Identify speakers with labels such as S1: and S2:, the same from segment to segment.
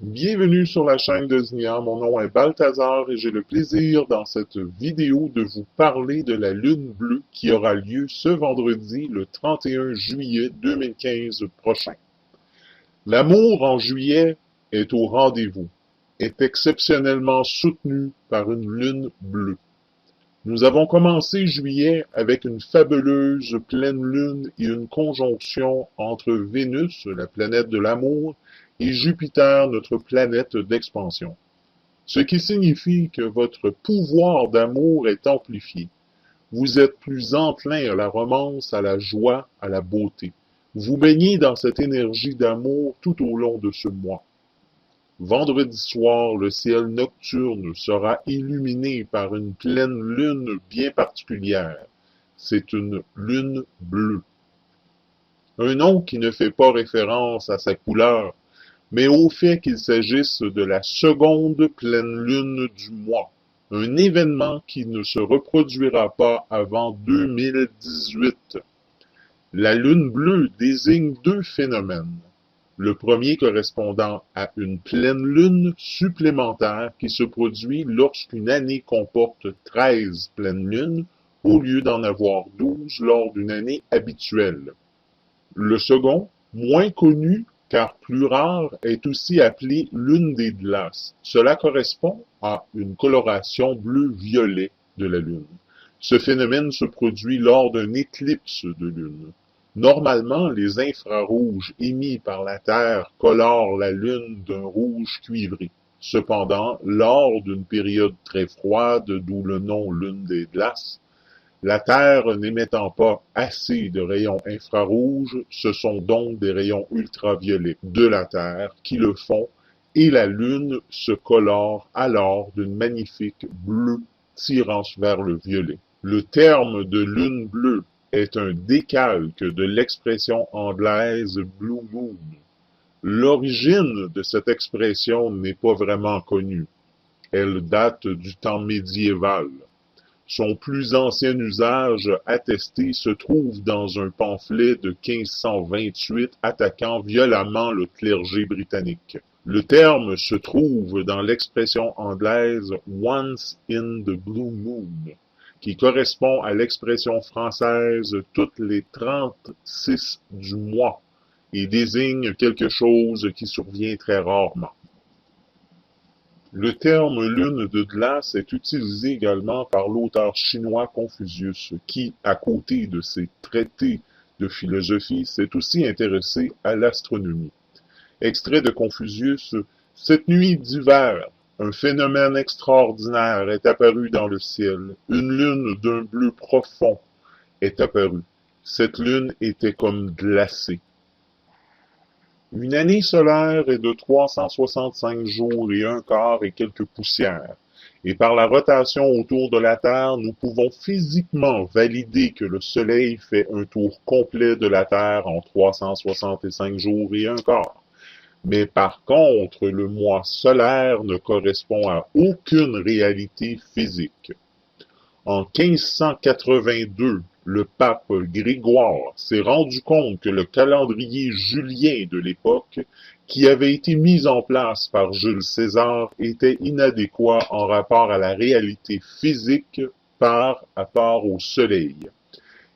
S1: Bienvenue sur la chaîne de Znia, mon nom est Balthazar et j'ai le plaisir dans cette vidéo de vous parler de la lune bleue qui aura lieu ce vendredi le 31 juillet 2015 prochain. L'amour en juillet est au rendez-vous, est exceptionnellement soutenu par une lune bleue. Nous avons commencé juillet avec une fabuleuse pleine lune et une conjonction entre Vénus, la planète de l'amour, et Jupiter, notre planète d'expansion. Ce qui signifie que votre pouvoir d'amour est amplifié. Vous êtes plus enclin à la romance, à la joie, à la beauté. Vous baignez dans cette énergie d'amour tout au long de ce mois. Vendredi soir, le ciel nocturne sera illuminé par une pleine lune bien particulière. C'est une lune bleue. Un nom qui ne fait pas référence à sa couleur, mais au fait qu'il s'agisse de la seconde pleine lune du mois, un événement qui ne se reproduira pas avant 2018. La lune bleue désigne deux phénomènes. Le premier correspondant à une pleine lune supplémentaire qui se produit lorsqu'une année comporte 13 pleines lunes au lieu d'en avoir 12 lors d'une année habituelle. Le second, moins connu car plus rare, est aussi appelé lune des glaces. Cela correspond à une coloration bleu-violet de la lune. Ce phénomène se produit lors d'une éclipse de lune. Normalement, les infrarouges émis par la Terre colorent la Lune d'un rouge cuivré. Cependant, lors d'une période très froide, d'où le nom lune des glaces, la Terre n'émettant pas assez de rayons infrarouges, ce sont donc des rayons ultraviolets de la Terre qui le font, et la Lune se colore alors d'une magnifique bleu tirant vers le violet. Le terme de lune bleue est un décalque de l'expression anglaise Blue Moon. L'origine de cette expression n'est pas vraiment connue. Elle date du temps médiéval. Son plus ancien usage attesté se trouve dans un pamphlet de 1528 attaquant violemment le clergé britannique. Le terme se trouve dans l'expression anglaise Once in the Blue Moon, qui correspond à l'expression française toutes les 36 du mois et désigne quelque chose qui survient très rarement. Le terme lune de glace est utilisé également par l'auteur chinois Confucius, qui, à côté de ses traités de philosophie, s'est aussi intéressé à l'astronomie. Extrait de Confucius, « Cette nuit d'hiver, un phénomène extraordinaire est apparu dans le ciel. Une lune d'un bleu profond est apparue. Cette lune était comme glacée. » Une année solaire est de 365 jours et un quart et quelques poussières. Et par la rotation autour de la Terre, nous pouvons physiquement valider que le Soleil fait un tour complet de la Terre en 365 jours et un quart. Mais par contre, le mois solaire ne correspond à aucune réalité physique. En 1582, le pape Grégoire s'est rendu compte que le calendrier julien de l'époque, qui avait été mis en place par Jules César, était inadéquat en rapport à la réalité physique par rapport au Soleil.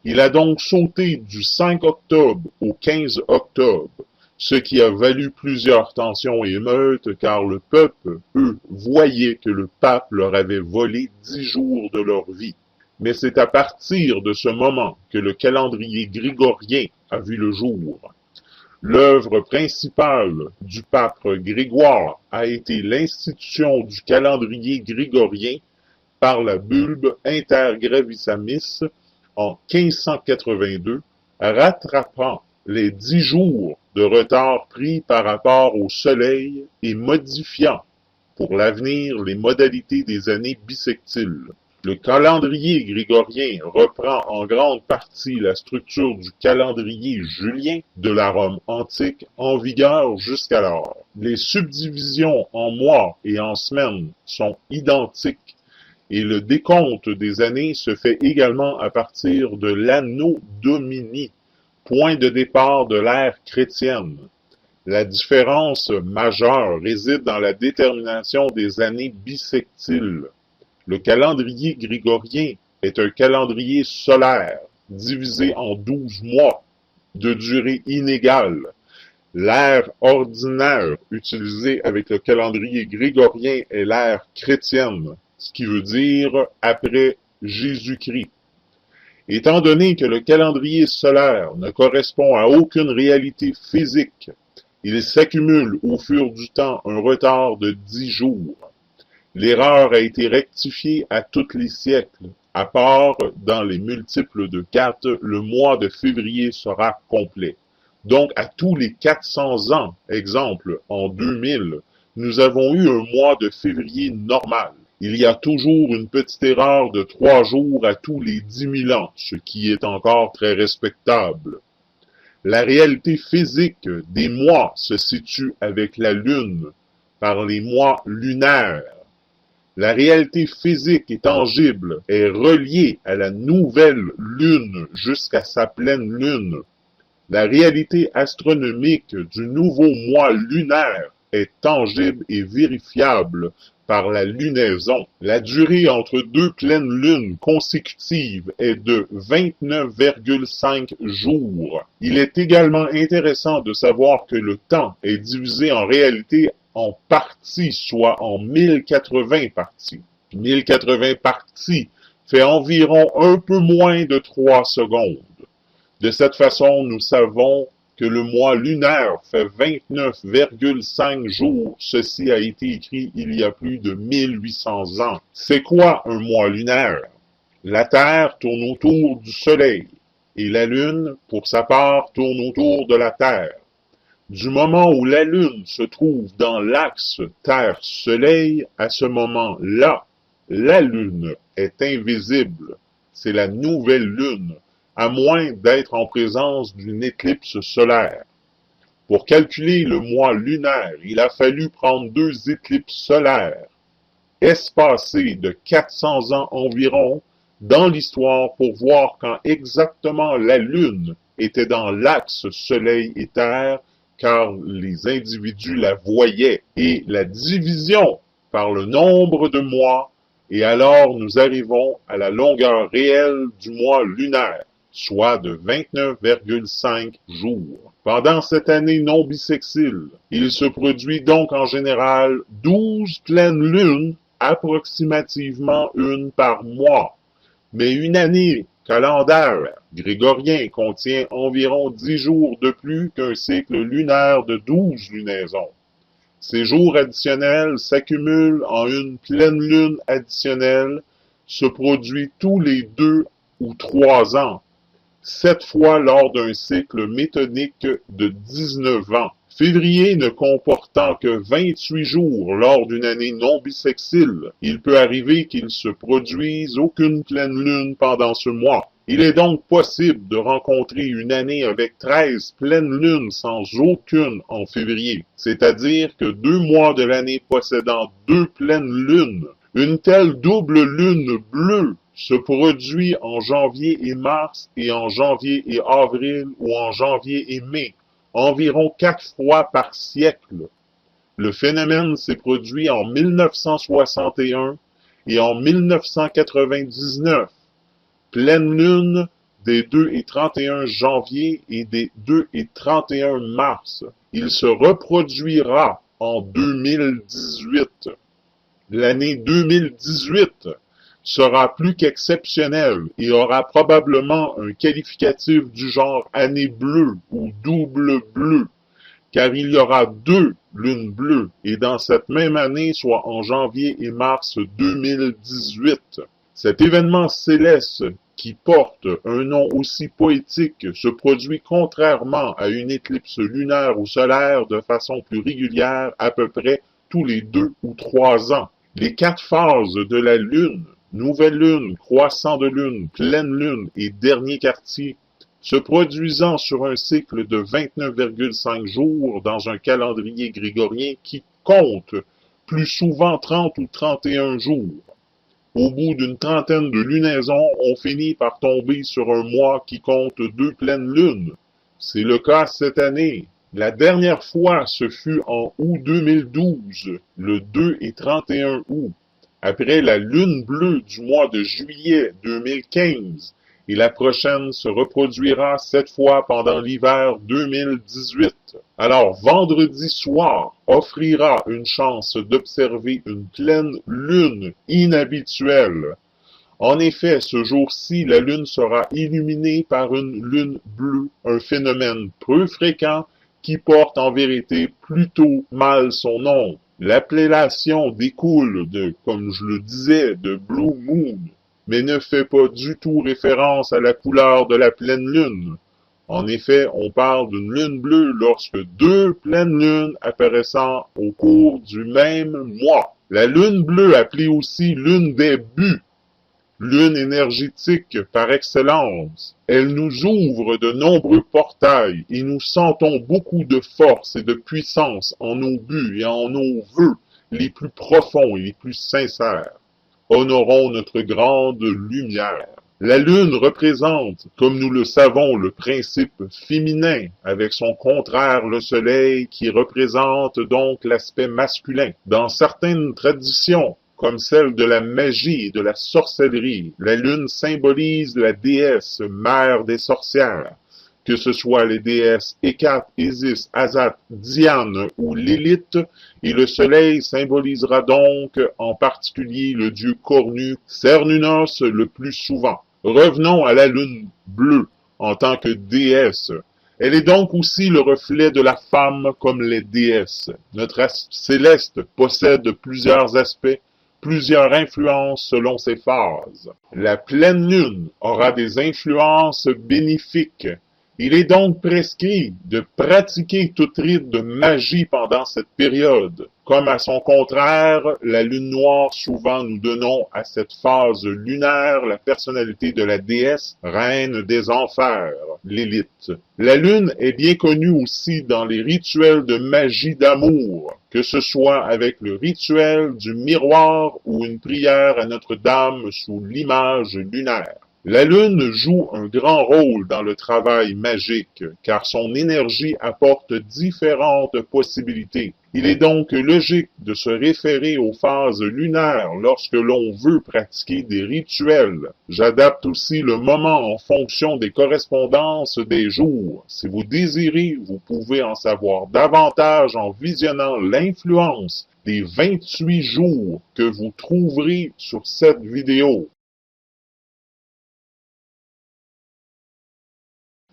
S1: Il a donc sauté du 5 octobre au 15 octobre, ce qui a valu plusieurs tensions et émeutes, car le peuple, eux, voyait que le pape leur avait volé 10 jours de leur vie. Mais c'est à partir de ce moment que le calendrier grégorien a vu le jour. L'œuvre principale du pape Grégoire a été l'institution du calendrier grégorien par la bulle Intergravissimis en 1582, rattrapant les 10 jours de retard pris par rapport au Soleil et modifiant pour l'avenir les modalités des années bissextiles. Le calendrier grégorien reprend en grande partie la structure du calendrier julien de la Rome antique en vigueur jusqu'alors. Les subdivisions en mois et en semaines sont identiques et le décompte des années se fait également à partir de l'Anno Domini, point de départ de l'ère chrétienne. La différence majeure réside dans la détermination des années bissextiles. Le calendrier grégorien est un calendrier solaire, divisé en 12 mois, de durée inégale. L'ère ordinaire utilisée avec le calendrier grégorien est l'ère chrétienne, ce qui veut dire après Jésus-Christ. Étant donné que le calendrier solaire ne correspond à aucune réalité physique, il s'accumule au fur du temps un retard de 10 jours. L'erreur a été rectifiée à tous les siècles, à part dans les multiples de 4, le mois de février sera complet. Donc, à tous les 400 ans, exemple, en 2000, nous avons eu un mois de février normal. Il y a toujours une petite erreur de 3 jours à tous les 10 000 ans, ce qui est encore très respectable. La réalité physique des mois se situe avec la Lune, par les mois lunaires. La réalité physique et tangible est reliée à la nouvelle Lune jusqu'à sa pleine Lune. La réalité astronomique du nouveau mois lunaire est tangible et vérifiable par la lunaison. La durée entre deux pleines lunes consécutives est de 29,5 jours. Il est également intéressant de savoir que le temps est divisé en réalité en parties, soit en 1080 parties. 1080 parties fait environ un peu moins de 3 secondes. De cette façon, nous savons que le mois lunaire fait 29,5 jours. Ceci a été écrit il y a plus de 1800 ans. C'est quoi un mois lunaire? La Terre tourne autour du Soleil et la Lune, pour sa part, tourne autour de la Terre. Du moment où la Lune se trouve dans l'axe Terre-Soleil, à ce moment-là, la Lune est invisible. C'est la nouvelle Lune, à moins d'être en présence d'une éclipse solaire. Pour calculer le mois lunaire, il a fallu prendre 2 éclipses solaires, espacées de 400 ans environ, dans l'histoire pour voir quand exactement la Lune était dans l'axe Soleil et Terre, car les individus la voyaient, et la division par le nombre de mois, et alors nous arrivons à la longueur réelle du mois lunaire, soit de 29,5 jours. Pendant cette année non bissextile, il se produit donc en général 12 pleines lunes, approximativement une par mois. Mais une année calendaire grégorien contient environ 10 jours de plus qu'un cycle lunaire de 12 lunaisons. Ces jours additionnels s'accumulent en une pleine lune additionnelle, se produit tous les 2 ou 3 ans, 7 fois lors d'un cycle métonique de 19 ans. Février ne comportant que 28 jours lors d'une année non bissextile, il peut arriver qu'il se produise aucune pleine lune pendant ce mois. Il est donc possible de rencontrer une année avec 13 pleines lunes sans aucune en février, c'est-à-dire que 2 mois de l'année possédant 2 pleines lunes. Une telle double lune bleue se produit en janvier et mars et en janvier et avril ou en janvier et mai, environ 4 fois par siècle. Le phénomène s'est produit en 1961 et en 1999. Pleine lune des 2 et 31 janvier et des 2 et 31 mars. Il se reproduira en 2018. L'année 2018 sera plus qu'exceptionnelle et aura probablement un qualificatif du genre année bleue ou double bleue, car il y aura 2 lunes bleues et dans cette même année, soit en janvier et mars 2018. Cet événement céleste qui porte un nom aussi poétique se produit contrairement à une éclipse lunaire ou solaire de façon plus régulière à peu près tous les 2 ou 3 ans. Les 4 phases de la Lune, nouvelle Lune, croissant de Lune, pleine Lune et dernier quartier, se produisant sur un cycle de 29,5 jours dans un calendrier grégorien qui compte plus souvent 30 ou 31 jours. Au bout d'une trentaine de lunaisons, on finit par tomber sur un mois qui compte 2 pleines lunes. C'est le cas cette année. La dernière fois, ce fut en août 2012, le 2 et 31 août, après la lune bleue du mois de juillet 2015, et la prochaine se reproduira cette fois pendant l'hiver 2018. Alors, vendredi soir offrira une chance d'observer une pleine lune inhabituelle. En effet, ce jour-ci, la lune sera illuminée par une lune bleue, un phénomène peu fréquent qui porte en vérité plutôt mal son nom. L'appellation découle de, comme je le disais, de Blue Moon, mais ne fait pas du tout référence à la couleur de la pleine lune. En effet, on parle d'une lune bleue lorsque deux pleines lunes apparaissant au cours du même mois. La lune bleue, appelée aussi lune des buts, lune énergétique par excellence. Elle nous ouvre de nombreux portails et nous sentons beaucoup de force et de puissance en nos buts et en nos vœux les plus profonds et les plus sincères. Honorons notre grande lumière. La lune représente, comme nous le savons, le principe féminin, avec son contraire le soleil, qui représente donc l'aspect masculin. Dans certaines traditions, comme celle de la magie et de la sorcellerie, la lune symbolise la déesse mère des sorcières, que ce soit les déesses Hécate, Isis, Azat, Diane ou Lilith, et le soleil symbolisera donc en particulier le dieu cornu Cernunnos le plus souvent. Revenons à la lune bleue en tant que déesse. Elle est donc aussi le reflet de la femme comme les déesses. Notre astre céleste possède plusieurs aspects, plusieurs influences selon ses phases. La pleine lune aura des influences bénéfiques. Il est donc prescrit de pratiquer toute rite de magie pendant cette période. Comme à son contraire, la lune noire, souvent nous donnons à cette phase lunaire la personnalité de la déesse, reine des enfers, Lilith. La lune est bien connue aussi dans les rituels de magie d'amour, que ce soit avec le rituel du miroir ou une prière à Notre-Dame sous l'image lunaire. La lune joue un grand rôle dans le travail magique, car son énergie apporte différentes possibilités. Il est donc logique de se référer aux phases lunaires lorsque l'on veut pratiquer des rituels. J'adapte aussi le moment en fonction des correspondances des jours. Si vous désirez, vous pouvez en savoir davantage en visionnant l'influence des 28 jours que vous trouverez sur cette vidéo.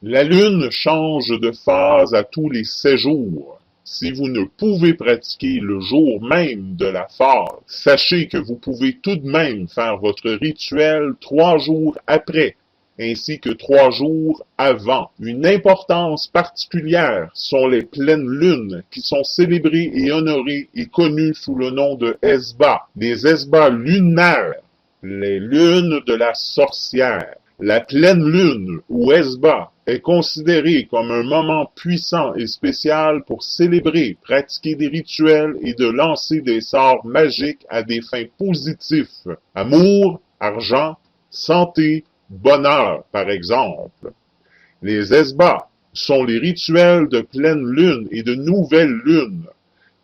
S1: La lune change de phase à tous les 7 jours. Si vous ne pouvez pratiquer le jour même de la phase, sachez que vous pouvez tout de même faire votre rituel 3 jours après, ainsi que 3 jours avant. Une importance particulière sont les pleines lunes qui sont célébrées et honorées et connues sous le nom de Esbats. Les Esbats lunaires, les lunes de la sorcière. La pleine lune, ou Esbat, est considérée comme un moment puissant et spécial pour célébrer, pratiquer des rituels et de lancer des sorts magiques à des fins positives. Amour, argent, santé, bonheur, par exemple. Les Esbats sont les rituels de pleine lune et de nouvelle lune,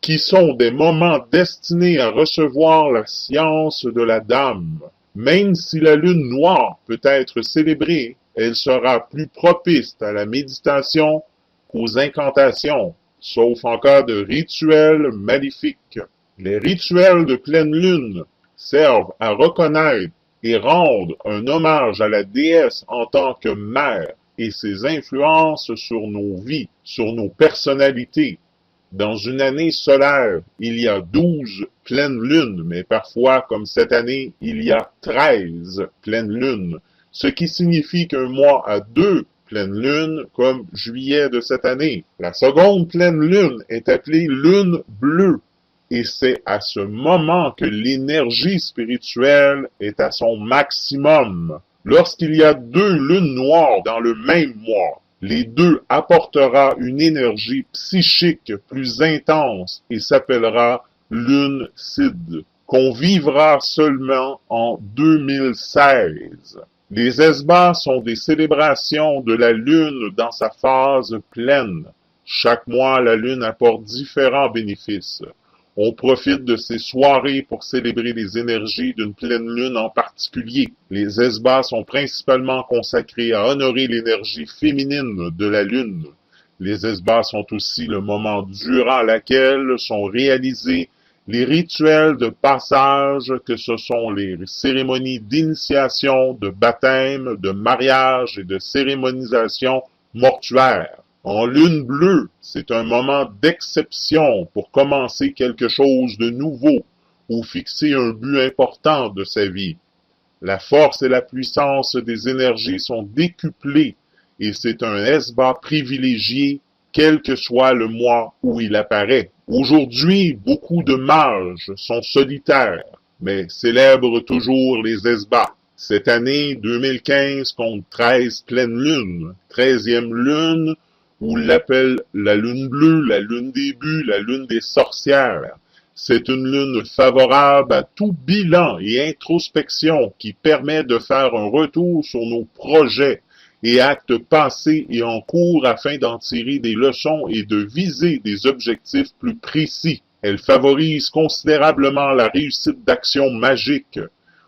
S1: qui sont des moments destinés à recevoir la science de la dame. Même si la lune noire peut être célébrée, elle sera plus propice à la méditation qu'aux incantations, sauf en cas de rituels maléfiques. Les rituels de pleine lune servent à reconnaître et rendre un hommage à la déesse en tant que mère et ses influences sur nos vies, sur nos personnalités. Dans une année solaire, il y a 12 pleines lunes, mais parfois, comme cette année, il y a 13 pleines lunes, ce qui signifie qu'un mois a 2 pleines lunes, comme juillet de cette année. La seconde pleine lune est appelée lune bleue, et c'est à ce moment que l'énergie spirituelle est à son maximum. Lorsqu'il y a 2 lunes noires dans le même mois, les deux apportera une énergie psychique plus intense et s'appellera lune Cid, qu'on vivra seulement en 2016. Les Esbats sont des célébrations de la lune dans sa phase pleine. Chaque mois, la lune apporte différents bénéfices. On profite de ces soirées pour célébrer les énergies d'une pleine lune en particulier. Les esbats sont principalement consacrés à honorer l'énergie féminine de la lune. Les esbats sont aussi le moment durant lequel sont réalisés les rituels de passage, que ce sont les cérémonies d'initiation, de baptême, de mariage et de cérémonisation mortuaire. En lune bleue, c'est un moment d'exception pour commencer quelque chose de nouveau ou fixer un but important de sa vie. La force et la puissance des énergies sont décuplées et c'est un esbat privilégié, quel que soit le mois où il apparaît. Aujourd'hui, beaucoup de mages sont solitaires, mais célèbrent toujours les esbats. Cette année 2015 compte 13 pleines lunes, 13e lune, ou l'appelle la lune bleue, la lune des buts, la lune des sorcières. C'est une lune favorable à tout bilan et introspection qui permet de faire un retour sur nos projets et actes passés et en cours afin d'en tirer des leçons et de viser des objectifs plus précis. Elle favorise considérablement la réussite d'actions magiques.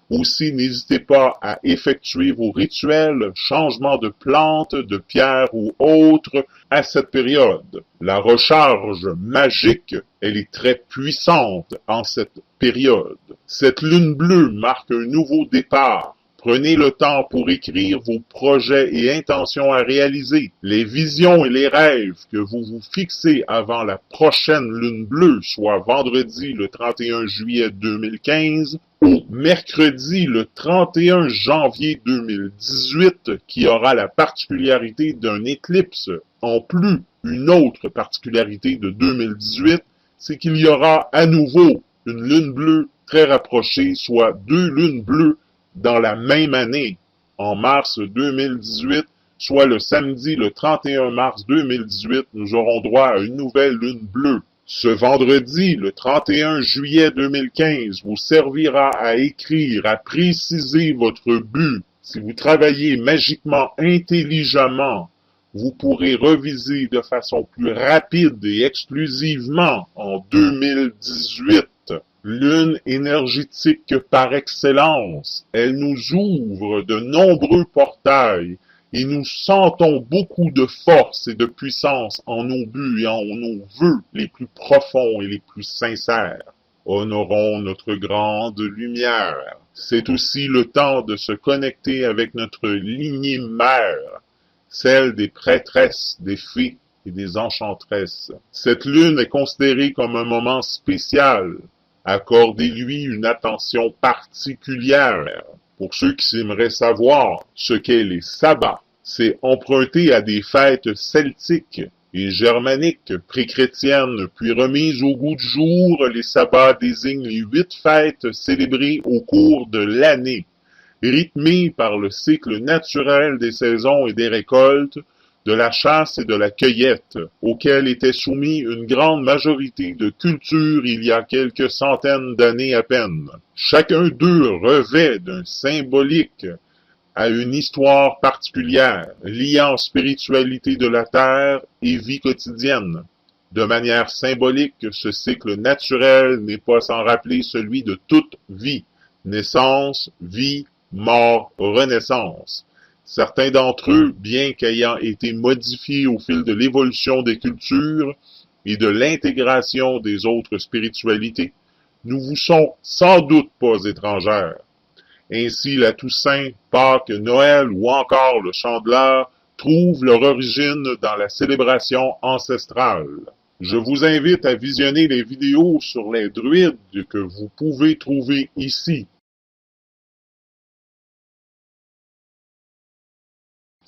S1: Aussi, n'hésitez pas à effectuer vos rituels, changements de plantes, de pierres ou autres à cette période. La recharge magique, elle est très puissante en cette période. Cette lune bleue marque un nouveau départ. Prenez le temps pour écrire vos projets et intentions à réaliser. Les visions et les rêves que vous vous fixez avant la prochaine lune bleue, soit vendredi le 31 juillet 2015 ou mercredi le 31 janvier 2018, qui aura la particularité d'un éclipse. En plus, une autre particularité de 2018, c'est qu'il y aura à nouveau une lune bleue très rapprochée, soit 2 lunes bleues dans la même année, en mars 2018, soit le samedi le 31 mars 2018, nous aurons droit à une nouvelle lune bleue. Ce vendredi, le 31 juillet 2015, vous servira à écrire, à préciser votre but. Si vous travaillez magiquement, intelligemment, vous pourrez reviser de façon plus rapide et exclusivement en 2018. Lune énergétique par excellence, elle nous ouvre de nombreux portails et nous sentons beaucoup de force et de puissance en nos buts et en nos vœux les plus profonds et les plus sincères. Honorons notre grande lumière. C'est aussi le temps de se connecter avec notre lignée mère, celle des prêtresses, des fées et des enchantresses. Cette lune est considérée comme un moment spécial. Accordez-lui une attention particulière. Pour ceux qui aimeraient savoir ce qu'est les sabbats, c'est emprunté à des fêtes celtiques et germaniques pré-chrétiennes, puis remises au goût du jour. Les sabbats désignent les 8 fêtes célébrées au cours de l'année, rythmées par le cycle naturel des saisons et des récoltes, de la chasse et de la cueillette, auxquelles était soumis une grande majorité de cultures il y a quelques centaines d'années à peine. Chacun d'eux revêt d'un symbolique à une histoire particulière, liant spiritualité de la terre et vie quotidienne. De manière symbolique, ce cycle naturel n'est pas sans rappeler celui de toute vie, naissance, vie, mort, renaissance. Certains d'entre eux, bien qu'ayant été modifiés au fil de l'évolution des cultures et de l'intégration des autres spiritualités, ne vous sont sans doute pas étrangères. Ainsi, la Toussaint, Pâques, Noël ou encore le Chandeleur trouvent leur origine dans la célébration ancestrale. Je vous invite à visionner les vidéos sur les druides que vous pouvez trouver ici.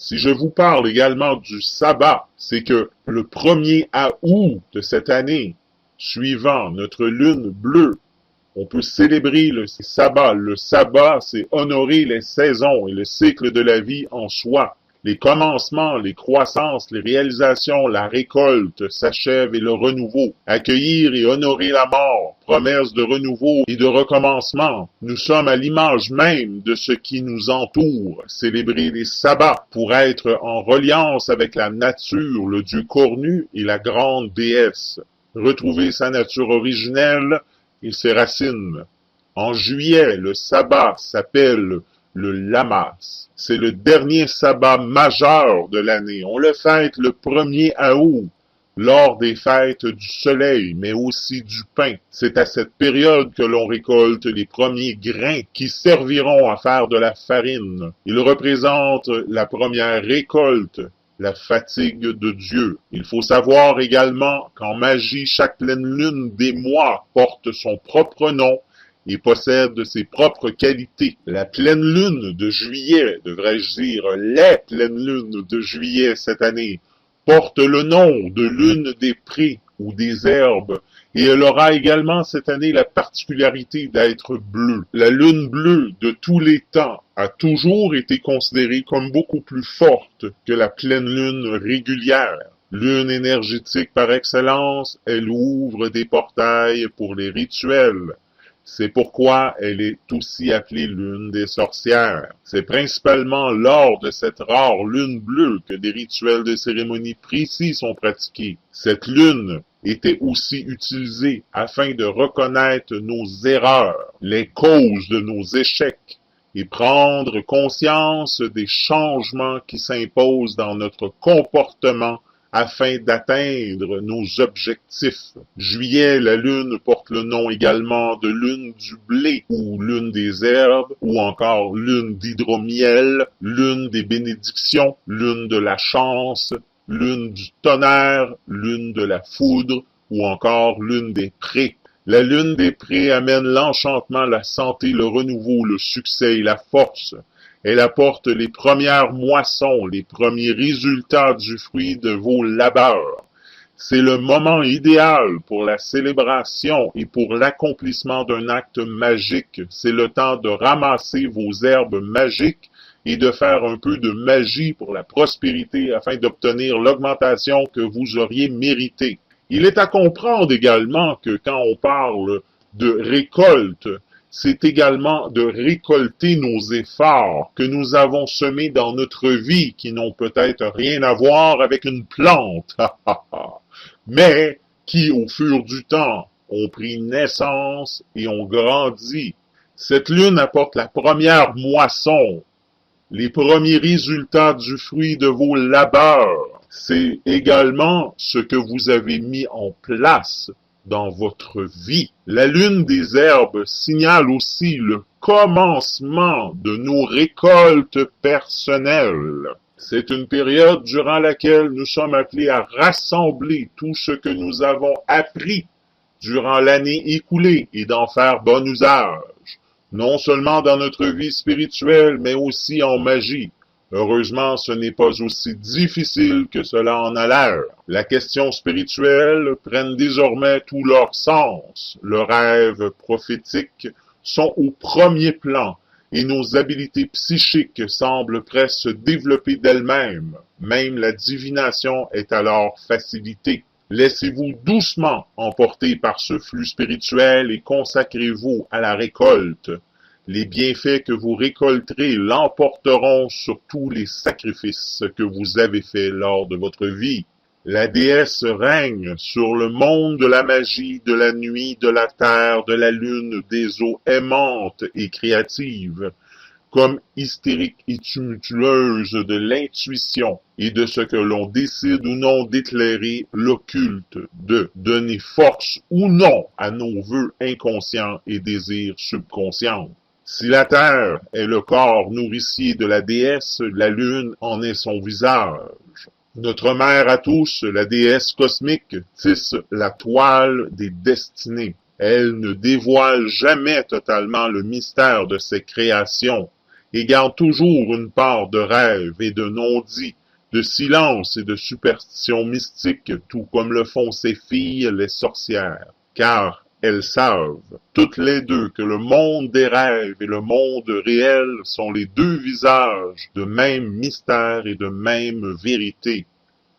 S1: Si je vous parle également du sabbat, c'est que le 1er août de cette année, suivant notre lune bleue, on peut célébrer le sabbat. Le sabbat, c'est honorer les saisons et le cycle de la vie en soi. Les commencements, les croissances, les réalisations, la récolte s'achèvent et le renouveau. Accueillir et honorer la mort, promesse de renouveau et de recommencement. Nous sommes à l'image même de ce qui nous entoure. Célébrer les sabbats pour être en reliance avec la nature, le Dieu cornu et la grande déesse. Retrouver sa nature originelle et ses racines. En juillet, le sabbat s'appelle le Lammas. C'est le dernier sabbat majeur de l'année. On le fête le 1er août, lors des fêtes du soleil, mais aussi du pain. C'est à cette période que l'on récolte les premiers grains qui serviront à faire de la farine. Il représente la première récolte, la fatigue de Dieu. Il faut savoir également qu'en magie, chaque pleine lune des mois porte son propre nom et possède ses propres qualités. La pleine lune de juillet, devrais-je dire, les pleines lunes de juillet cette année, porte le nom de lune des prés ou des herbes, et elle aura également cette année la particularité d'être bleue. La lune bleue de tous les temps a toujours été considérée comme beaucoup plus forte que la pleine lune régulière. Lune énergétique par excellence, elle ouvre des portails pour les rituels. C'est pourquoi elle est aussi appelée lune des sorcières. C'est principalement lors de cette rare lune bleue que des rituels de cérémonie précis sont pratiqués. Cette lune était aussi utilisée afin de reconnaître nos erreurs, les causes de nos échecs, et prendre conscience des changements qui s'imposent dans notre comportement afin d'atteindre nos objectifs. Juillet, la lune porte le nom également de lune du blé, ou lune des herbes, ou encore lune d'hydromiel, lune des bénédictions, lune de la chance, lune du tonnerre, lune de la foudre, ou encore lune des prés. La lune des prés amène l'enchantement, la santé, le renouveau, le succès et la force. Elle apporte les premières moissons, les premiers résultats du fruit de vos labeurs. C'est le moment idéal pour la célébration et pour l'accomplissement d'un acte magique. C'est le temps de ramasser vos herbes magiques et de faire un peu de magie pour la prospérité afin d'obtenir l'augmentation que vous auriez méritée. Il est à comprendre également que quand on parle de récolte, c'est également de récolter nos efforts que nous avons semés dans notre vie, qui n'ont peut-être rien à voir avec une plante, mais qui, au fur du temps, ont pris naissance et ont grandi. Cette lune apporte la première moisson, les premiers résultats du fruit de vos labeurs. C'est également ce que vous avez mis en place dans votre vie. La lune des herbes signale aussi le commencement de nos récoltes personnelles. C'est une période durant laquelle nous sommes appelés à rassembler tout ce que nous avons appris durant l'année écoulée et d'en faire bon usage, non seulement dans notre vie spirituelle, mais aussi en magie. Heureusement, ce n'est pas aussi difficile que cela en a l'air. La question spirituelle prenne désormais tout leur sens. Le rêve prophétique sont au premier plan et nos habiletés psychiques semblent presque se développer d'elles-mêmes. Même la divination est alors facilitée. Laissez-vous doucement emporter par ce flux spirituel et consacrez-vous à la récolte. Les bienfaits que vous récolterez l'emporteront sur tous les sacrifices que vous avez faits lors de votre vie. La déesse règne sur le monde de la magie, de la nuit, de la terre, de la lune, des eaux aimantes et créatives, comme hystérique et tumultueuse de l'intuition et de ce que l'on décide ou non d'éclairer l'occulte, de donner force ou non à nos vœux inconscients et désirs subconscients. Si la terre est le corps nourricier de la déesse, la lune en est son visage. Notre mère à tous, la déesse cosmique, tisse la toile des destinées. Elle ne dévoile jamais totalement le mystère de ses créations et garde toujours une part de rêve et de non-dit, de silence et de superstition mystique, tout comme le font ses filles, les sorcières. Car elles savent, toutes les deux, que le monde des rêves et le monde réel sont les deux visages de même mystère et de même vérité.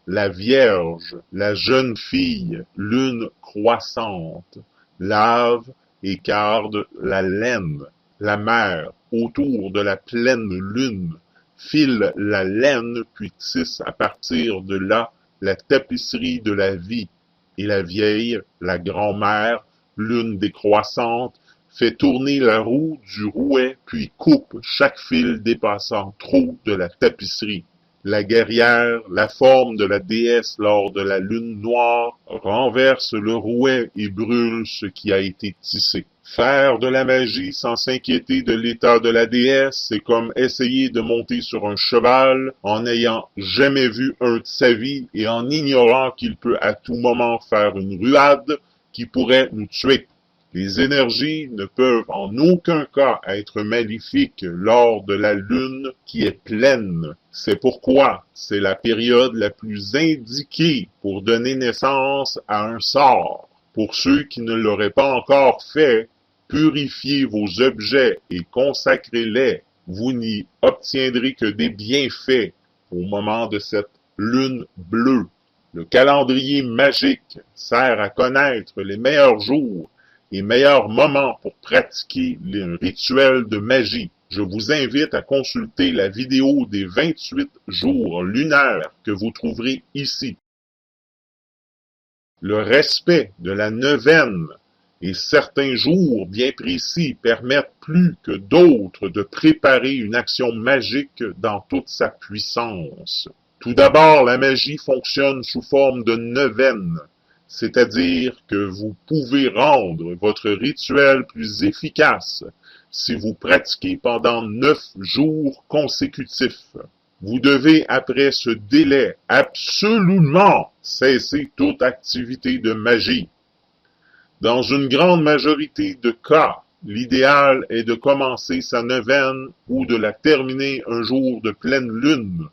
S1: La Vierge, la jeune fille, lune croissante, lave et carde la laine. La mère, autour de la pleine lune, file la laine puis tisse à partir de là la tapisserie de la vie. Et la vieille, la grand-mère, lune décroissante, fait tourner la roue du rouet puis coupe chaque fil dépassant trop de la tapisserie. La guerrière, la forme de la déesse lors de la lune noire, renverse le rouet et brûle ce qui a été tissé. Faire de la magie sans s'inquiéter de l'état de la déesse, c'est comme essayer de monter sur un cheval en n'ayant jamais vu un de sa vie et en ignorant qu'il peut à tout moment faire une ruade qui pourrait nous tuer. Les énergies ne peuvent en aucun cas être maléfiques lors de la lune qui est pleine. C'est pourquoi c'est la période la plus indiquée pour donner naissance à un sort. Pour ceux qui ne l'auraient pas encore fait, purifiez vos objets et consacrez-les. Vous n'y obtiendrez que des bienfaits au moment de cette lune bleue. Le calendrier magique sert à connaître les meilleurs jours et meilleurs moments pour pratiquer les rituels de magie. Je vous invite à consulter la vidéo des 28 jours lunaires que vous trouverez ici. Le respect de la neuvaine et certains jours bien précis permettent plus que d'autres de préparer une action magique dans toute sa puissance. Tout d'abord, la magie fonctionne sous forme de neuvaine. C'est-à-dire que vous pouvez rendre votre rituel plus efficace si vous pratiquez pendant 9 jours consécutifs. Vous devez, après ce délai, absolument cesser toute activité de magie. Dans une grande majorité de cas, l'idéal est de commencer sa neuvaine ou de la terminer un jour de pleine lune.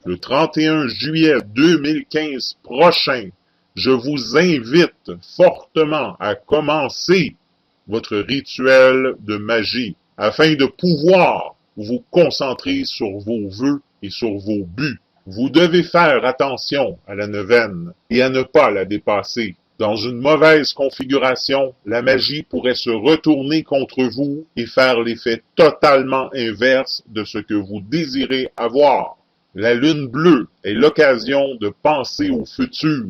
S1: Le 31 juillet 2015 prochain, je vous invite fortement à commencer votre rituel de magie afin de pouvoir vous concentrer sur vos vœux et sur vos buts. Vous devez faire attention à la neuvaine et à ne pas la dépasser. Dans une mauvaise configuration, la magie pourrait se retourner contre vous et faire l'effet totalement inverse de ce que vous désirez avoir. La lune bleue est l'occasion de penser au futur,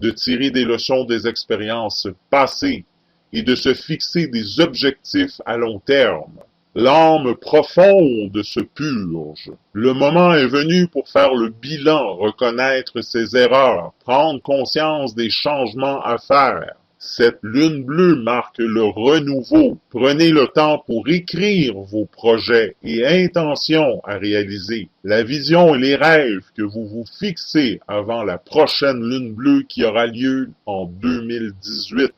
S1: de tirer des leçons des expériences passées et de se fixer des objectifs à long terme. L'âme profonde se purge. Le moment est venu pour faire le bilan, reconnaître ses erreurs, prendre conscience des changements à faire. Cette lune bleue marque le renouveau. Prenez le temps pour écrire vos projets et intentions à réaliser. La vision et les rêves que vous vous fixez avant la prochaine lune bleue qui aura lieu en 2018.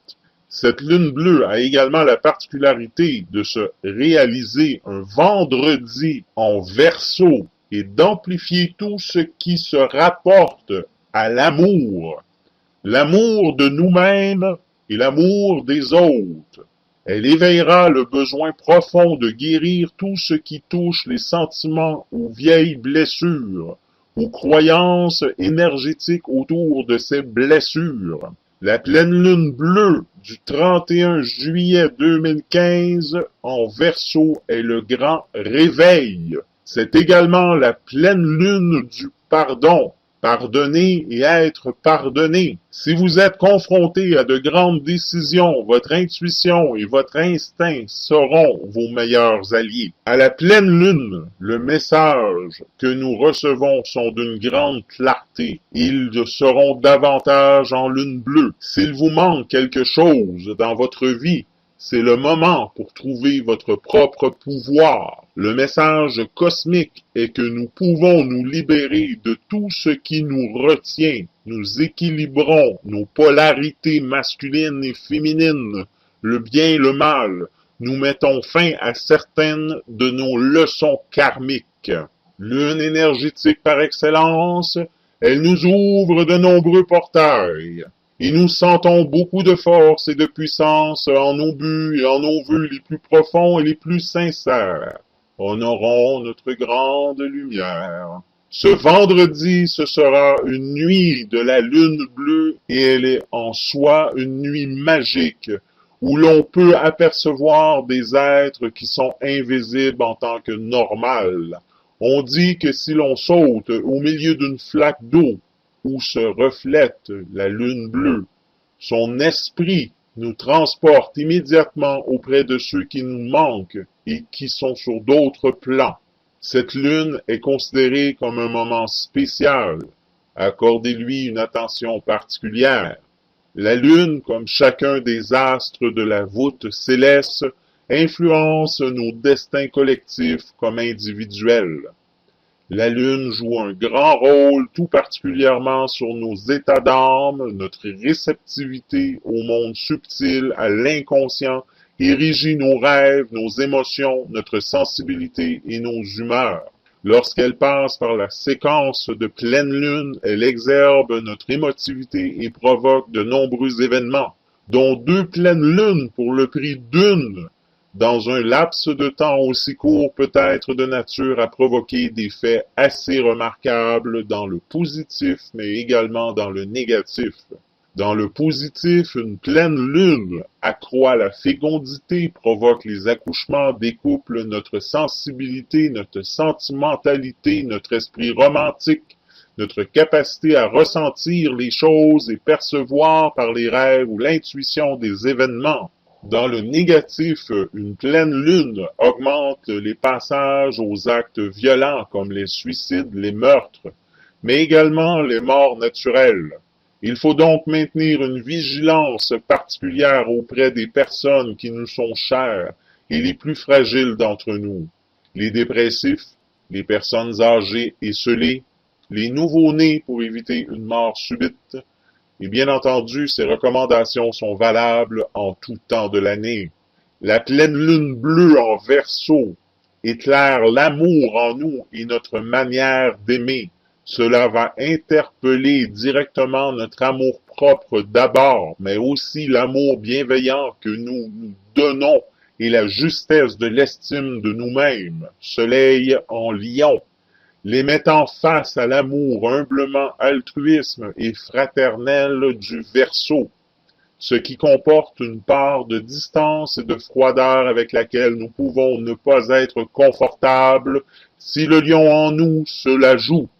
S1: Cette lune bleue a également la particularité de se réaliser un vendredi en Verseau et d'amplifier tout ce qui se rapporte à l'amour. L'amour de nous-mêmes et l'amour des autres. Elle éveillera le besoin profond de guérir tout ce qui touche les sentiments aux vieilles blessures, aux croyances énergétiques autour de ces blessures. La pleine lune bleue du 31 juillet 2015 en Verseau est le grand réveil. C'est également la pleine lune du pardon. Pardonner et être pardonné. Si vous êtes confronté à de grandes décisions, votre intuition et votre instinct seront vos meilleurs alliés. À la pleine lune, le message que nous recevons sont d'une grande clarté. Ils seront davantage en lune bleue. S'il vous manque quelque chose dans votre vie, c'est le moment pour trouver votre propre pouvoir. Le message cosmique est que nous pouvons nous libérer de tout ce qui nous retient. Nous équilibrons nos polarités masculines et féminines, le bien et le mal. Nous mettons fin à certaines de nos leçons karmiques. Lune énergétique par excellence, elle nous ouvre de nombreux portails. Et nous sentons beaucoup de force et de puissance en nos buts et en nos vœux les plus profonds et les plus sincères. Honorons notre grande lumière. Ce vendredi, ce sera une nuit de la lune bleue et elle est en soi une nuit magique où l'on peut apercevoir des êtres qui sont invisibles en tant que normal. On dit que si l'on saute au milieu d'une flaque d'eau où se reflète la lune bleue, son esprit nous transporte immédiatement auprès de ceux qui nous manquent et qui sont sur d'autres plans. Cette lune est considérée comme un moment spécial. Accordez-lui une attention particulière. La lune, comme chacun des astres de la voûte céleste, influence nos destins collectifs comme individuels. La lune joue un grand rôle tout particulièrement sur nos états d'âme, notre réceptivité au monde subtil, à l'inconscient, et régit nos rêves, nos émotions, notre sensibilité et nos humeurs. Lorsqu'elle passe par la séquence de pleine lune, elle exerbe notre émotivité et provoque de nombreux événements, dont 2 pleines lunes pour le prix d'une, dans un laps de temps aussi court peut être de nature à provoquer des faits assez remarquables dans le positif, mais également dans le négatif. Dans le positif, une pleine lune accroît la fécondité, provoque les accouchements, découple notre sensibilité, notre sentimentalité, notre esprit romantique, notre capacité à ressentir les choses et percevoir par les rêves ou l'intuition des événements. Dans le négatif, une pleine lune augmente les passages aux actes violents comme les suicides, les meurtres, mais également les morts naturelles. Il faut donc maintenir une vigilance particulière auprès des personnes qui nous sont chères et les plus fragiles d'entre nous, les dépressifs, les personnes âgées et esselées, les nouveau-nés pour éviter une mort subite. Et bien entendu, ces recommandations sont valables en tout temps de l'année. La pleine lune bleue en Verseau éclaire l'amour en nous et notre manière d'aimer. Cela va interpeller directement notre amour propre d'abord, mais aussi l'amour bienveillant que nous nous donnons et la justesse de l'estime de nous-mêmes. Soleil en Lion. Les mettant face à l'amour humblement altruisme et fraternel du Verseau, ce qui comporte une part de distance et de froideur avec laquelle nous pouvons ne pas être confortables si le lion en nous se la joue.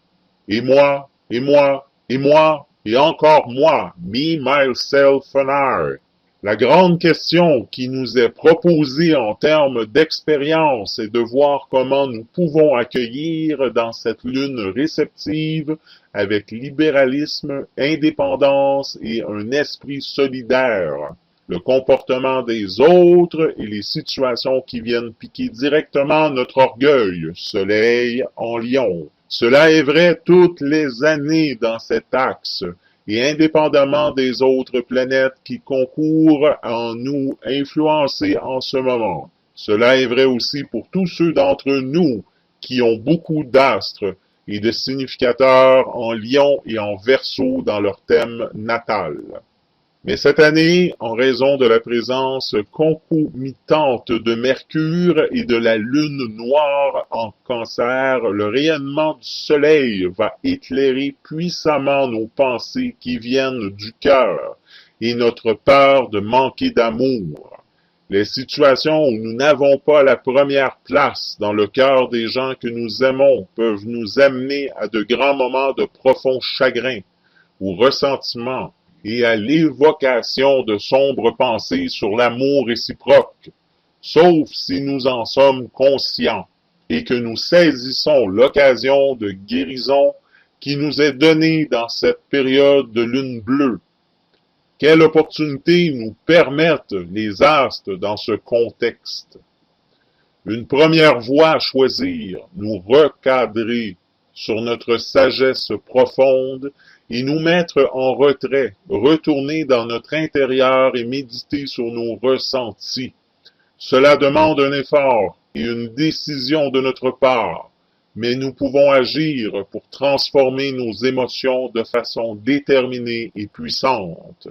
S1: Et moi, et moi, et moi, et encore moi, me, myself and I. La grande question qui nous est proposée en termes d'expérience est de voir comment nous pouvons accueillir dans cette lune réceptive avec libéralisme, indépendance et un esprit solidaire, le comportement des autres et les situations qui viennent piquer directement notre orgueil, Soleil en Lion. Cela est vrai toutes les années dans cet axe, et indépendamment des autres planètes qui concourent à nous influencer en ce moment. Cela est vrai aussi pour tous ceux d'entre nous qui ont beaucoup d'astres et de significateurs en Lion et en Verseau dans leur thème natal. Mais cette année, en raison de la présence concomitante de Mercure et de la Lune noire en Cancer, le rayonnement du Soleil va éclairer puissamment nos pensées qui viennent du cœur et notre peur de manquer d'amour. Les situations où nous n'avons pas la première place dans le cœur des gens que nous aimons peuvent nous amener à de grands moments de profond chagrin ou ressentiment, et à l'évocation de sombres pensées sur l'amour réciproque, sauf si nous en sommes conscients et que nous saisissons l'occasion de guérison qui nous est donnée dans cette période de lune bleue. Quelle opportunité nous permettent les astres dans ce contexte? Une première voie à choisir, nous recadrer sur notre sagesse profonde et nous mettre en retrait, retourner dans notre intérieur et méditer sur nos ressentis. Cela demande un effort et une décision de notre part, mais nous pouvons agir pour transformer nos émotions de façon déterminée et puissante.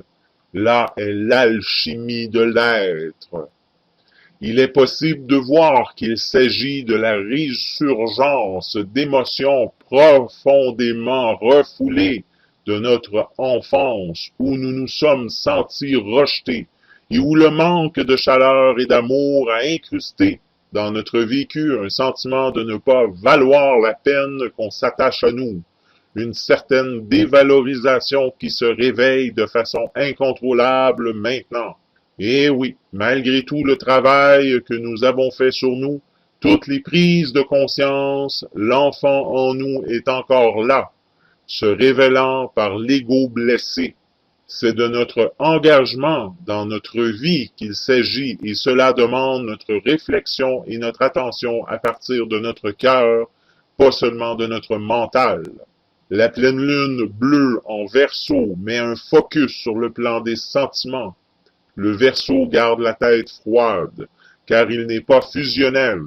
S1: Là est l'alchimie de l'être. Il est possible de voir qu'il s'agit de la résurgence d'émotions profondément refoulées de notre enfance, où nous nous sommes sentis rejetés et où le manque de chaleur et d'amour a incrusté dans notre vécu un sentiment de ne pas valoir la peine qu'on s'attache à nous, une certaine dévalorisation qui se réveille de façon incontrôlable maintenant. Et oui, malgré tout le travail que nous avons fait sur nous, toutes les prises de conscience, l'enfant en nous est encore là, se révélant par l'ego blessé. C'est de notre engagement dans notre vie qu'il s'agit et cela demande notre réflexion et notre attention à partir de notre cœur, pas seulement de notre mental. La pleine lune bleue en Verseau met un focus sur le plan des sentiments. Le Verseau garde la tête froide, car il n'est pas fusionnel.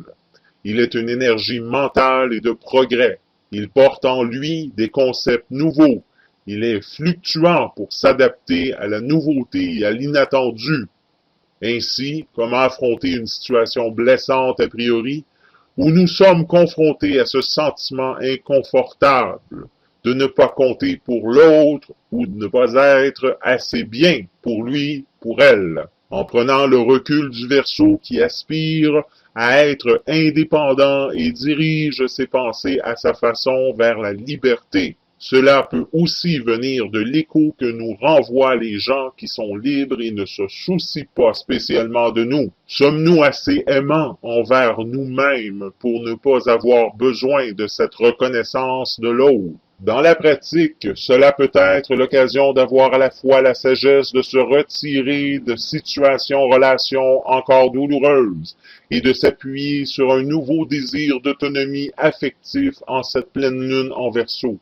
S1: Il est une énergie mentale et de progrès. Il porte en lui des concepts nouveaux. Il est fluctuant pour s'adapter à la nouveauté et à l'inattendu. Ainsi, comment affronter une situation blessante a priori, où nous sommes confrontés à ce sentiment inconfortable de ne pas compter pour l'autre ou de ne pas être assez bien pour lui, pour elle, en prenant le recul du Verseau qui aspire à être indépendant et dirige ses pensées à sa façon vers la liberté. Cela peut aussi venir de l'écho que nous renvoient les gens qui sont libres et ne se soucient pas spécialement de nous. Sommes-nous assez aimants envers nous-mêmes pour ne pas avoir besoin de cette reconnaissance de l'autre? Dans la pratique, cela peut être l'occasion d'avoir à la fois la sagesse de se retirer de relations encore douloureuses et de s'appuyer sur un nouveau désir d'autonomie affectif en cette pleine lune en Verseau.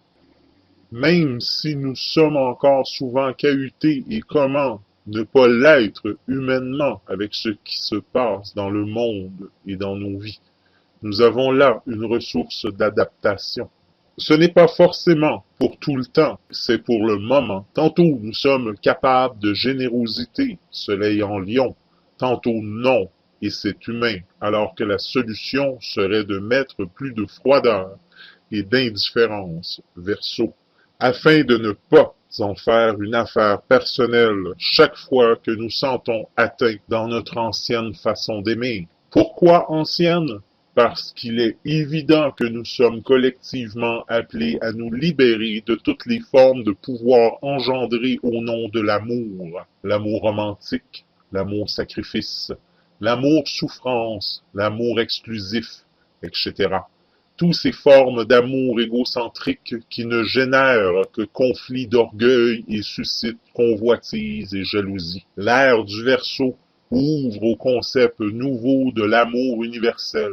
S1: Même si nous sommes encore souvent cahutés et comment ne pas l'être humainement avec ce qui se passe dans le monde et dans nos vies, nous avons là une ressource d'adaptation. Ce n'est pas forcément pour tout le temps, c'est pour le moment. Tantôt nous sommes capables de générosité, soleil en lion, tantôt non, et c'est humain, alors que la solution serait de mettre plus de froideur et d'indifférence, Verseau, afin de ne pas en faire une affaire personnelle chaque fois que nous sentons atteints dans notre ancienne façon d'aimer. Pourquoi ancienne? Parce qu'il est évident que nous sommes collectivement appelés à nous libérer de toutes les formes de pouvoir engendrées au nom de l'amour romantique, l'amour sacrifice, l'amour souffrance, l'amour exclusif, etc. Toutes ces formes d'amour égocentrique qui ne génèrent que conflits d'orgueil et suscitent convoitise et jalousie. L'ère du Verseau ouvre au concept nouveau de l'amour universel.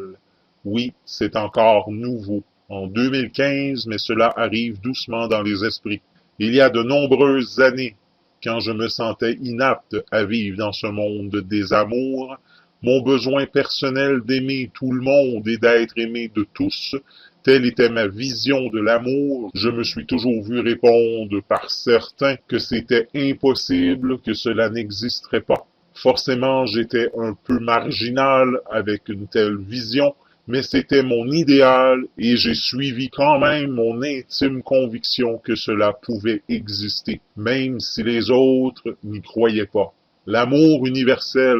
S1: Oui, c'est encore nouveau. En 2015, mais cela arrive doucement dans les esprits. Il y a de nombreuses années, quand je me sentais inapte à vivre dans ce monde des amours, mon besoin personnel d'aimer tout le monde et d'être aimé de tous, telle était ma vision de l'amour, je me suis toujours vu répondre par certains que c'était impossible, que cela n'existerait pas. Forcément, j'étais un peu marginal avec une telle vision, mais c'était mon idéal et j'ai suivi quand même mon intime conviction que cela pouvait exister, même si les autres n'y croyaient pas. L'amour universel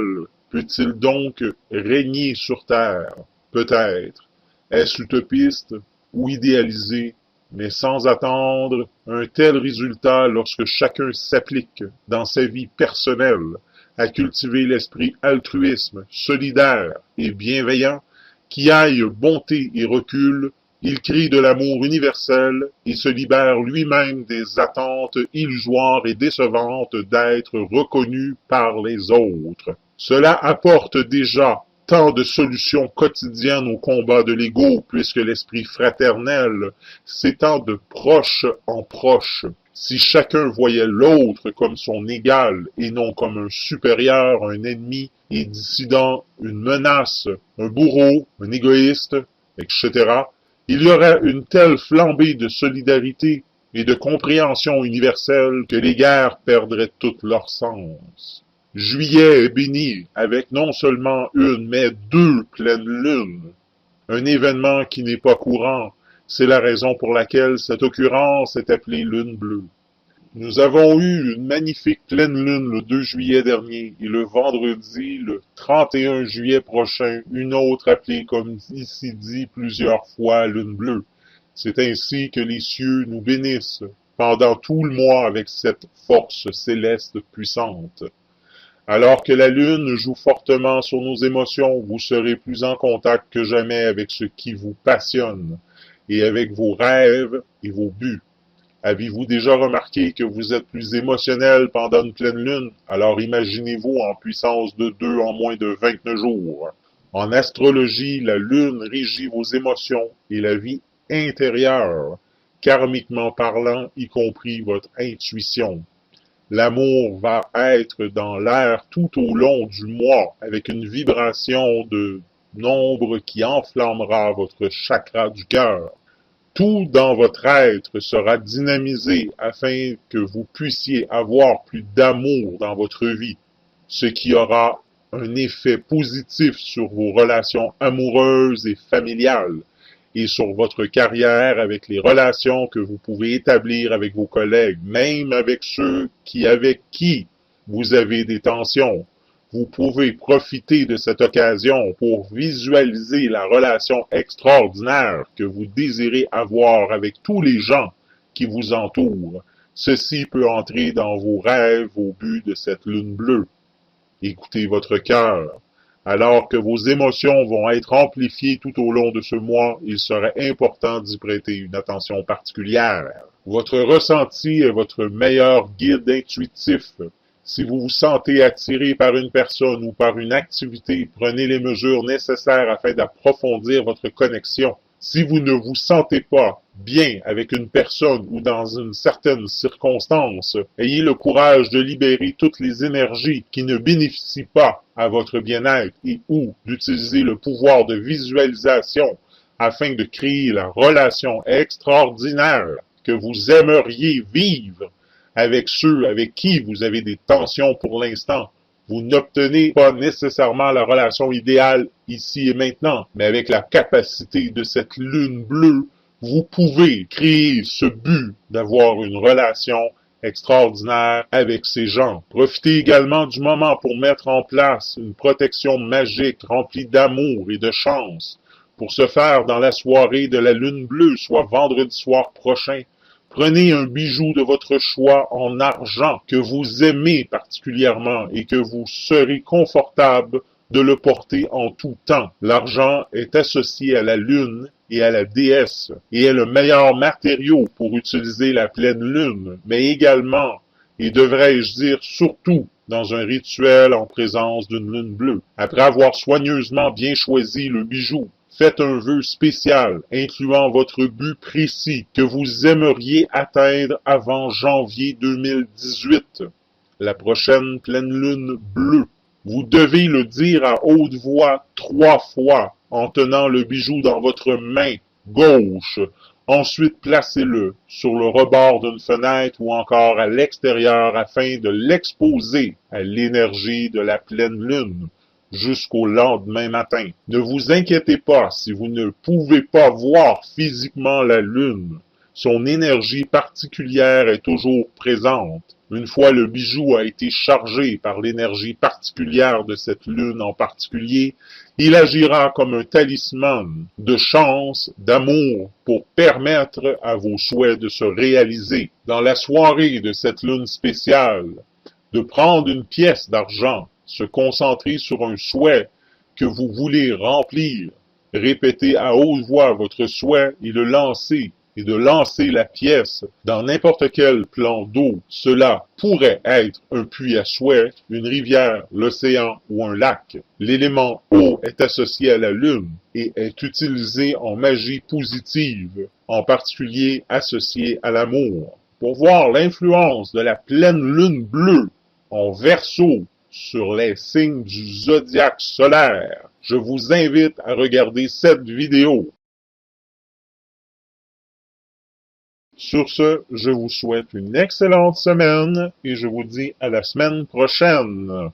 S1: peut-il donc régner sur Terre? Peut-être. Est-ce utopiste ou idéalisé, mais sans attendre un tel résultat lorsque chacun s'applique dans sa vie personnelle à cultiver l'esprit altruisme, solidaire et bienveillant, qui aille bonté et recul, il crie de l'amour universel et se libère lui-même des attentes illusoires et décevantes d'être reconnu par les autres. Cela apporte déjà tant de solutions quotidiennes au combat de l'ego, puisque l'esprit fraternel s'étend de proche en proche. Si chacun voyait l'autre comme son égal et non comme un supérieur, un ennemi et dissident, une menace, un bourreau, un égoïste, etc., Il y aura une telle flambée de solidarité et de compréhension universelle que les guerres perdraient tout leur sens. Juillet est béni avec non seulement une, mais deux pleines lunes. Un événement qui n'est pas courant, c'est la raison pour laquelle cette occurrence est appelée lune bleue. Nous avons eu une magnifique pleine lune le 2 juillet dernier et le vendredi, le 31 juillet prochain, une autre appelée comme ici dit plusieurs fois lune bleue. C'est ainsi que les cieux nous bénissent pendant tout le mois avec cette force céleste puissante. Alors que la lune joue fortement sur nos émotions, vous serez plus en contact que jamais avec ce qui vous passionne et avec vos rêves et vos buts. Avez-vous déjà remarqué que vous êtes plus émotionnel pendant une pleine lune? Alors imaginez-vous en puissance de 2 en moins de 29 jours. En astrologie, la lune régit vos émotions et la vie intérieure, karmiquement parlant, y compris votre intuition. L'amour va être dans l'air tout au long du mois avec une vibration de nombre qui enflammera votre chakra du cœur. Tout dans votre être sera dynamisé afin que vous puissiez avoir plus d'amour dans votre vie, ce qui aura un effet positif sur vos relations amoureuses et familiales et sur votre carrière avec les relations que vous pouvez établir avec vos collègues, même avec ceux avec qui vous avez des tensions. Vous pouvez profiter de cette occasion pour visualiser la relation extraordinaire que vous désirez avoir avec tous les gens qui vous entourent. Ceci peut entrer dans vos rêves au but de cette lune bleue. Écoutez votre cœur. Alors que vos émotions vont être amplifiées tout au long de ce mois, il serait important d'y prêter une attention particulière. Votre ressenti est votre meilleur guide intuitif. Si vous vous sentez attiré par une personne ou par une activité, prenez les mesures nécessaires afin d'approfondir votre connexion. Si vous ne vous sentez pas bien avec une personne ou dans une certaine circonstance, ayez le courage de libérer toutes les énergies qui ne bénéficient pas à votre bien-être et ou d'utiliser le pouvoir de visualisation afin de créer la relation extraordinaire que vous aimeriez vivre avec ceux avec qui vous avez des tensions pour l'instant. Vous n'obtenez pas nécessairement la relation idéale ici et maintenant, mais avec la capacité de cette lune bleue, vous pouvez créer ce but d'avoir une relation extraordinaire avec ces gens. Profitez également du moment pour mettre en place une protection magique remplie d'amour et de chance. Pour ce faire, dans la soirée de la lune bleue, soit vendredi soir prochain, prenez un bijou de votre choix en argent que vous aimez particulièrement et que vous serez confortable de le porter en tout temps. L'argent est associé à la lune et à la déesse et est le meilleur matériau pour utiliser la pleine lune, mais également, et devrais-je dire surtout, dans un rituel en présence d'une lune bleue. Après avoir soigneusement bien choisi le bijou, faites un vœu spécial, incluant votre but précis que vous aimeriez atteindre avant janvier 2018, la prochaine pleine lune bleue. Vous devez le dire à haute voix 3 fois en tenant le bijou dans votre main gauche. Ensuite, placez-le sur le rebord d'une fenêtre ou encore à l'extérieur afin de l'exposer à l'énergie de la pleine lune jusqu'au lendemain matin. Ne vous inquiétez pas si vous ne pouvez pas voir physiquement la lune. Son énergie particulière est toujours présente. Une fois le bijou a été chargé par l'énergie particulière de cette lune en particulier, il agira comme un talisman de chance, d'amour, pour permettre à vos souhaits de se réaliser. Dans la soirée de cette lune spéciale, de prendre une pièce d'argent, se concentrer sur un souhait que vous voulez remplir, répéter à haute voix votre souhait et le lancer, et de lancer la pièce dans n'importe quel plan d'eau. Cela pourrait être un puits à souhait, une rivière, l'océan ou un lac. L'élément eau est associé à la lune et est utilisé en magie positive, en particulier associé à l'amour. Pour voir l'influence de la pleine lune bleue en Verseau sur les signes du zodiaque solaire, je vous invite à regarder cette vidéo. Sur ce, je vous souhaite une excellente semaine et je vous dis à la semaine prochaine.